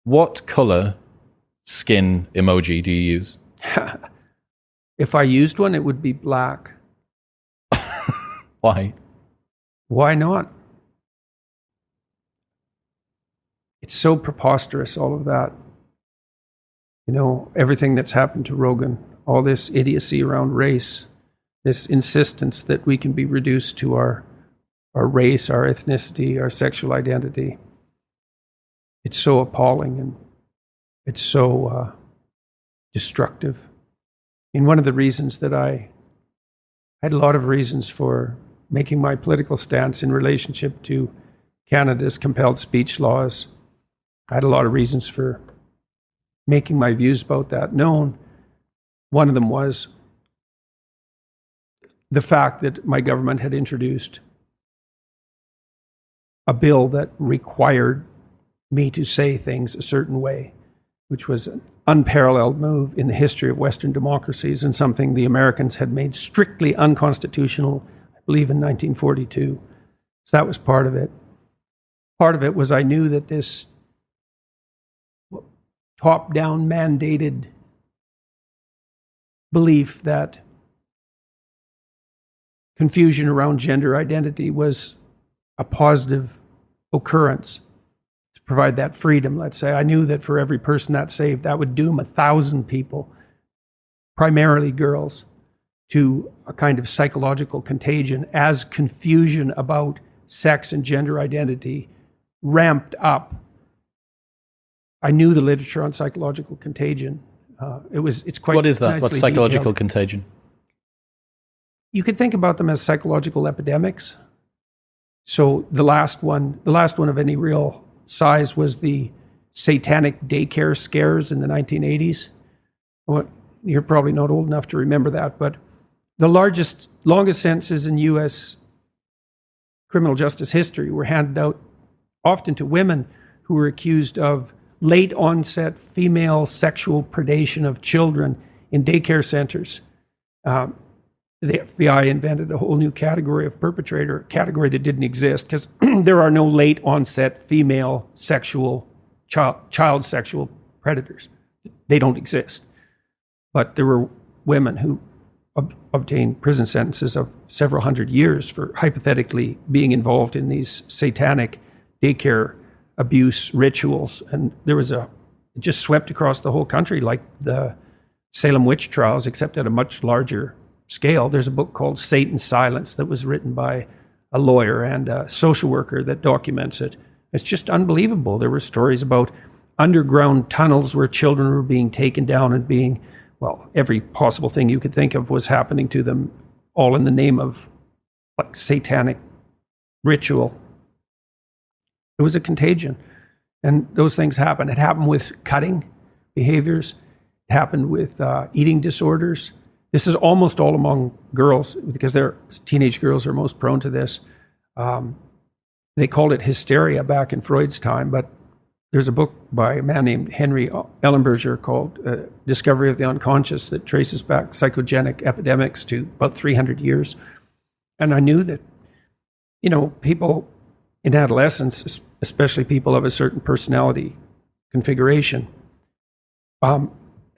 What color skin emoji do you use? If I used one, it would be black. Why? Why not? It's so preposterous, all of that. You know, everything that's happened to Rogan, all this idiocy around race, this insistence that we can be reduced to our race, our ethnicity, our sexual identity. It's so appalling and it's so destructive. And one of the reasons that I had a lot of reasons for making my political stance in relationship to Canada's compelled speech laws. I had a lot of reasons for making my views about that known. One of them was the fact that my government had introduced a bill that required me to say things a certain way, which was an unparalleled move in the history of Western democracies and something the Americans had made strictly unconstitutional, I believe in 1942. So that was part of it. Part of it was I knew that this top-down mandated belief that confusion around gender identity was a positive occurrence to provide that freedom, let's say. I knew that for every person that saved, that would doom 1,000 people, primarily girls, to a kind of psychological contagion as confusion about sex and gender identity ramped up. I knew the literature on psychological contagion. It's quite. What is that? What's psychological detailed. Contagion? You could think about them as psychological epidemics. So the last one of any real size was the satanic daycare scares in the 1980s. Well, you're probably not old enough to remember that, but the longest sentences in U.S. criminal justice history were handed out often to women who were accused of late onset female sexual predation of children in daycare centers. The FBI invented a whole new category of perpetrator, a category that didn't exist because there are no late onset female sexual child sexual predators. They don't exist. But there were women who obtained prison sentences of several hundred years for hypothetically being involved in these satanic daycare abuse rituals. And it just swept across the whole country like the Salem witch trials, except at a much larger scale. There's a book called Satan's Silence that was written by a lawyer and a social worker that documents it. It's just unbelievable. There were stories about underground tunnels where children were being taken down and being, well, every possible thing you could think of was happening to them, all in the name of like satanic ritual. It was a contagion. And those things happen. It happened with cutting behaviors. It happened with eating disorders. This is almost all among girls because teenage girls are most prone to this. They called it hysteria back in Freud's time, but there's a book by a man named Henry Ellenberger called Discovery of the Unconscious that traces back psychogenic epidemics to about 300 years. And I knew that, people in adolescence, especially people of a certain personality configuration,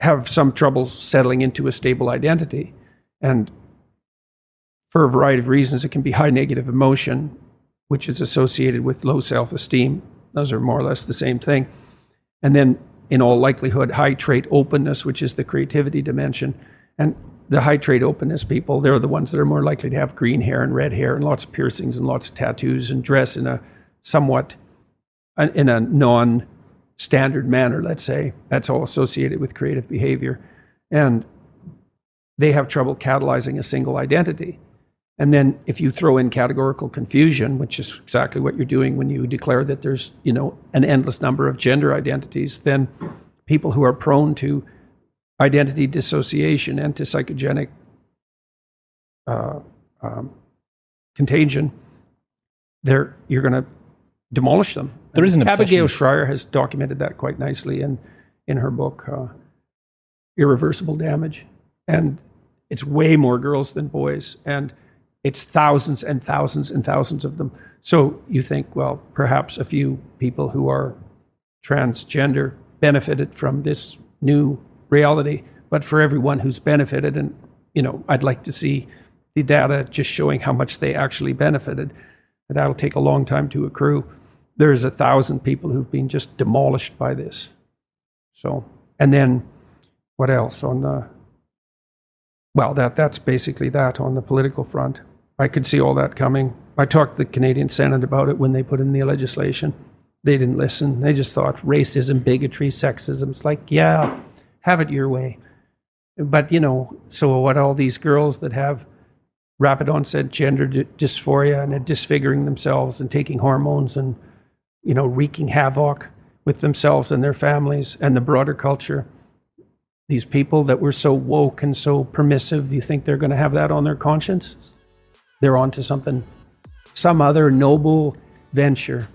have some trouble settling into a stable identity. And for a variety of reasons, it can be high negative emotion, which is associated with low self-esteem. Those are more or less the same thing. And then, in all likelihood, high trait openness, which is the creativity dimension. And the high trait openness people, they're the ones that are more likely to have green hair and red hair and lots of piercings and lots of tattoos and dress in a non-standard manner, let's say. That's all associated with creative behavior. And they have trouble catalyzing a single identity. And then if you throw in categorical confusion, which is exactly what you're doing when you declare that there's, an endless number of gender identities, then people who are prone to identity dissociation and to psychogenic contagion, you're going to demolish them. There is an obsession. Abigail Schreier has documented that quite nicely in her book, Irreversible Damage. And it's way more girls than boys. And it's thousands and thousands and thousands of them. So you think, well, perhaps a few people who are transgender benefited from this new reality, but for everyone who's benefited, and I'd like to see the data just showing how much they actually benefited. And that'll take a long time to accrue. There's 1,000 people who've been just demolished by this. So, and then what else on the, well, that's basically that on the political front. I could see all that coming. I talked to the Canadian Senate about it when they put in the legislation. They didn't listen. They just thought racism, bigotry, sexism. It's like, yeah, have it your way. But, so what, all these girls that have rapid onset gender dysphoria and are disfiguring themselves and taking hormones and, wreaking havoc with themselves and their families and the broader culture. These people that were so woke and so permissive, you think they're going to have that on their conscience? They're on to something, some other noble venture